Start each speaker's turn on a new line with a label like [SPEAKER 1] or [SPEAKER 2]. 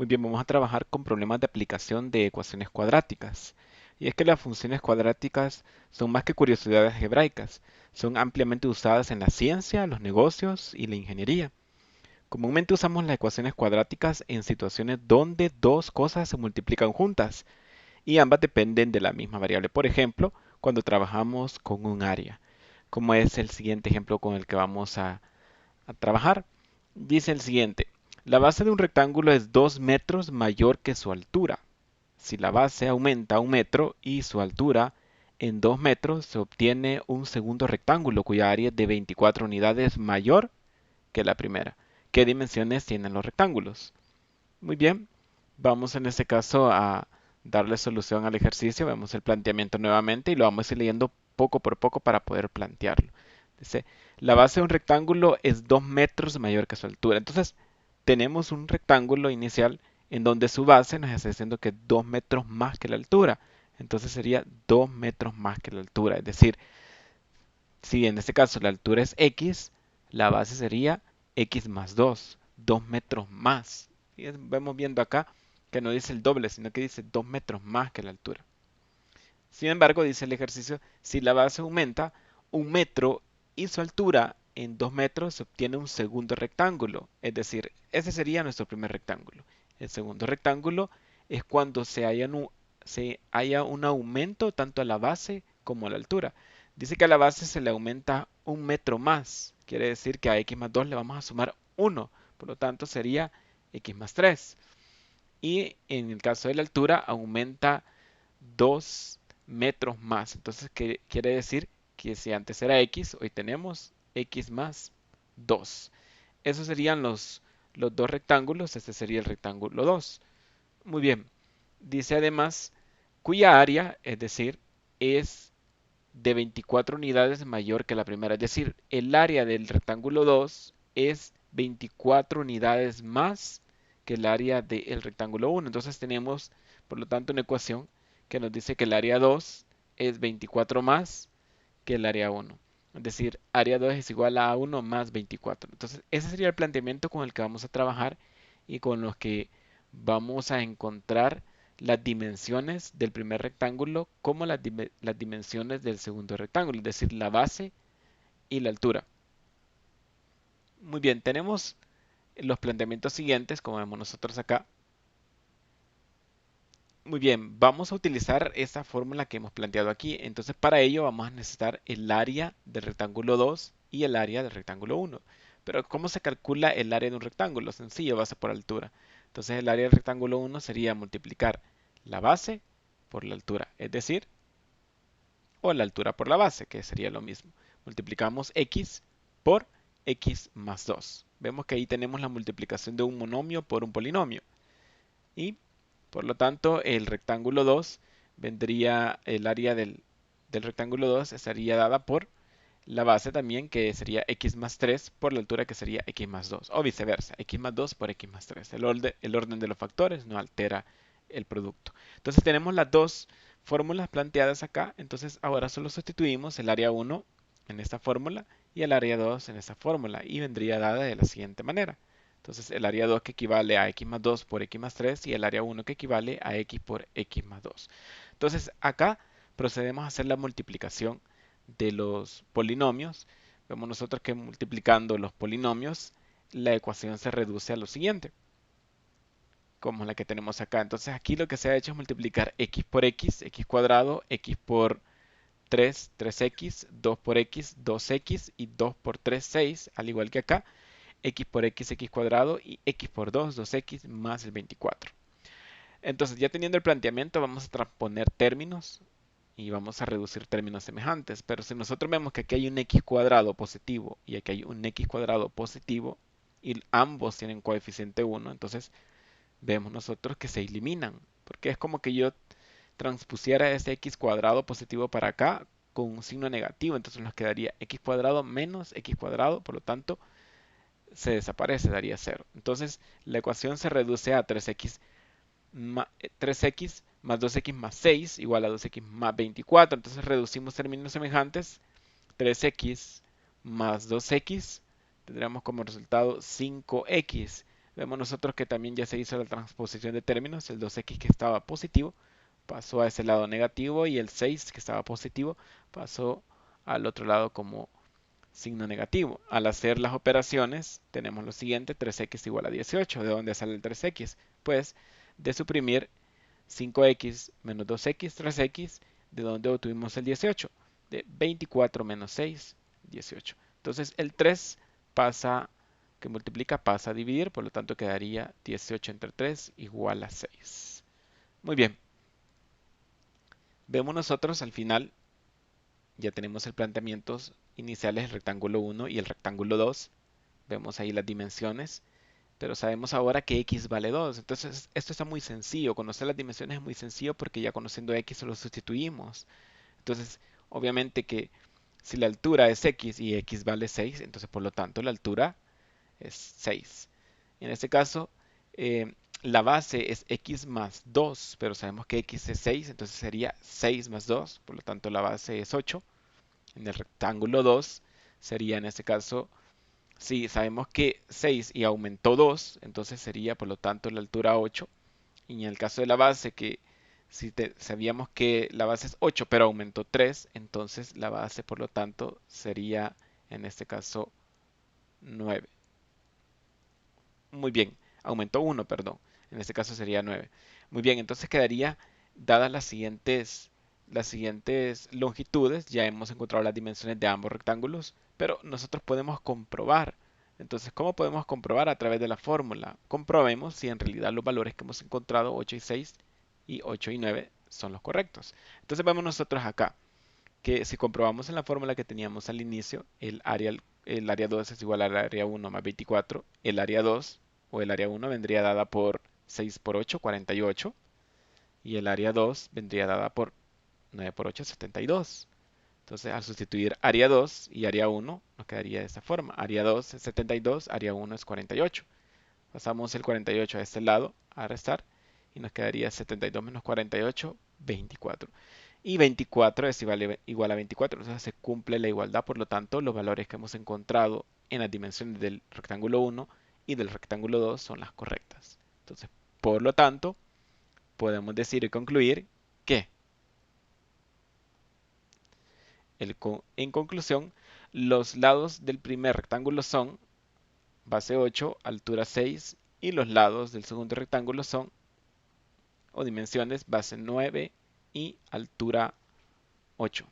[SPEAKER 1] Muy bien, vamos a trabajar con problemas de aplicación de ecuaciones cuadráticas. Y es que las funciones cuadráticas son más que curiosidades algebraicas, son ampliamente usadas en la ciencia, los negocios y la ingeniería. Comúnmente usamos las ecuaciones cuadráticas en situaciones donde dos cosas se multiplican juntas y ambas dependen de la misma variable. Por ejemplo, cuando trabajamos con un área, como es el siguiente ejemplo con el que vamos a trabajar. Dice el siguiente, la base de un rectángulo es 2 metros mayor que su altura. Si la base aumenta 1 metro y su altura en 2 metros, se obtiene un segundo rectángulo cuya área es de 24 unidades mayor que la primera. ¿Qué dimensiones tienen los rectángulos? Muy bien, vamos en este caso a darle solución al ejercicio. Vemos el planteamiento nuevamente y lo vamos a ir leyendo poco por poco para poder plantearlo. Dice, la base de un rectángulo es 2 metros mayor que su altura. Entonces, tenemos un rectángulo inicial en donde su base nos está diciendo que es 2 metros más que la altura. Entonces sería 2 metros más que la altura. Es decir, si en este caso la altura es x, la base sería x más 2, 2 metros más. Y vemos viendo acá que no dice el doble, sino que dice 2 metros más que la altura. Sin embargo, dice el ejercicio, si la base aumenta 1 metro y su altura en 2 metros, se obtiene un segundo rectángulo. Es decir, ese sería nuestro primer rectángulo. El segundo rectángulo es cuando se haya un aumento tanto a la base como a la altura. Dice que a la base se le aumenta 1 metro más. Quiere decir que a x más 2 le vamos a sumar 1. Por lo tanto, sería x más 3. Y en el caso de la altura, aumenta 2 metros más. Entonces, ¿qué quiere decir? Que si antes era x, hoy tenemos x más 2. Esos serían los dos rectángulos. Este sería el rectángulo 2. Muy bien. Dice además, cuya área, es decir, es de 24 unidades mayor que la primera. Es decir, el área del rectángulo 2 es 24 unidades más que el área del rectángulo 1. Entonces tenemos, por lo tanto, una ecuación que nos dice que el área 2 es 24 más que el área 1. Es decir, área 2 es igual a 1 más 24. Entonces, ese sería el planteamiento con el que vamos a trabajar y con los que vamos a encontrar las dimensiones del primer rectángulo como las dimensiones del segundo rectángulo, es decir, la base y la altura. Muy bien, tenemos los planteamientos siguientes, como vemos nosotros acá. Muy bien, vamos a utilizar esa fórmula que hemos planteado aquí. Entonces, para ello vamos a necesitar el área del rectángulo 2 y el área del rectángulo 1. Pero, ¿cómo se calcula el área de un rectángulo? Sencillo, base por altura. Entonces, el área del rectángulo 1 sería multiplicar la base por la altura, es decir, o la altura por la base, que sería lo mismo. Multiplicamos x por x más 2. Vemos que ahí tenemos la multiplicación de un monomio por un polinomio. Y por lo tanto, el rectángulo 2 vendría, el área del rectángulo 2 estaría dada por la base también, que sería x más 3 por la altura, que sería x más 2. O viceversa, x más 2 por x más 3. El orden de los factores no altera el producto. Entonces tenemos las dos fórmulas planteadas acá. Entonces ahora solo sustituimos el área 1 en esta fórmula y el área 2 en esta fórmula. Y vendría dada de la siguiente manera. Entonces el área 2 que equivale a x más 2 por x más 3 y el área 1 que equivale a x por x más 2. Entonces acá procedemos a hacer la multiplicación de los polinomios. Vemos nosotros que multiplicando los polinomios la ecuación se reduce a lo siguiente, como la que tenemos acá. Entonces aquí lo que se ha hecho es multiplicar x por x cuadrado, x por 3, 3x, 2 por x, 2x y 2 por 3, 6, al igual que acá x por x cuadrado y x por 2, 2x más el 24. Entonces, ya teniendo el planteamiento, vamos a transponer términos y vamos a reducir términos semejantes. Pero si nosotros vemos que aquí hay un x cuadrado positivo y aquí hay un x cuadrado positivo y ambos tienen coeficiente 1, entonces vemos nosotros que se eliminan. Porque es como que yo transpusiera ese x cuadrado positivo para acá con un signo negativo. Entonces nos quedaría x cuadrado menos x cuadrado, por lo tanto se desaparece, daría 0. Entonces la ecuación se reduce a 3x más 2x más 6 igual a 2x más 24. Entonces reducimos términos semejantes. 3x más 2x tendremos como resultado 5x Vemos nosotros que también ya se hizo la transposición de términos. El 2x que estaba positivo pasó a ese lado negativo y el 6 que estaba positivo pasó al otro lado como signo negativo. Al hacer las operaciones tenemos lo siguiente: 3x igual a 18. ¿De dónde sale el 3x? Pues de suprimir 5x menos 2x, 3x, ¿de dónde obtuvimos el 18? De 24 menos 6, 18. Entonces el 3 pasa, que multiplica, pasa a dividir, por lo tanto quedaría 18 entre 3 igual a 6. Muy bien, vemos nosotros al final, ya tenemos el planteamiento iniciales, el rectángulo 1 y el rectángulo 2. Vemos ahí las dimensiones, pero sabemos ahora que x vale 2. Entonces esto está muy sencillo. Conocer las dimensiones es muy sencillo porque ya conociendo x lo sustituimos. Entonces, obviamente que si la altura es x y x vale 6, entonces por lo tanto la altura es 6. En este caso, la base es x más 2, pero sabemos que x es 6, entonces sería 6 más 2, por lo tanto la base es 8. En el rectángulo 2 sería en este caso, si sabemos que 6 y aumentó 2, entonces sería por lo tanto la altura 8. Y en el caso de la base, que si sabíamos que la base es 8 pero aumentó 3, entonces la base por lo tanto sería en este caso 9. Muy bien, aumentó 1, perdón. En este caso sería 9. Muy bien, entonces quedaría dadas las siguientes longitudes. Ya hemos encontrado las dimensiones de ambos rectángulos, pero nosotros podemos comprobar. Entonces, ¿cómo podemos comprobar? A través de la fórmula. Comprobemos si en realidad los valores que hemos encontrado, 8 y 6 y 8 y 9, son los correctos. Entonces vemos nosotros acá que si comprobamos en la fórmula que teníamos al inicio, el área 2 es igual al área 1 más 24. El área 2 o el área 1 vendría dada por 6 por 8, 48. Y el área 2 vendría dada por 9 por 8, 72. Entonces, al sustituir área 2 y área 1, nos quedaría de esta forma. Área 2 es 72, área 1 es 48. Pasamos el 48 a este lado, a restar, y nos quedaría 72 menos 48, 24. Y 24 es igual a 24, entonces se cumple la igualdad. Por lo tanto, los valores que hemos encontrado en las dimensiones del rectángulo 1 y del rectángulo 2 son las correctas. Entonces, por lo tanto, podemos decir y concluir que, en conclusión, los lados del primer rectángulo son base 8, altura 6, y los lados del segundo rectángulo son, o dimensiones, base 9 y altura 8.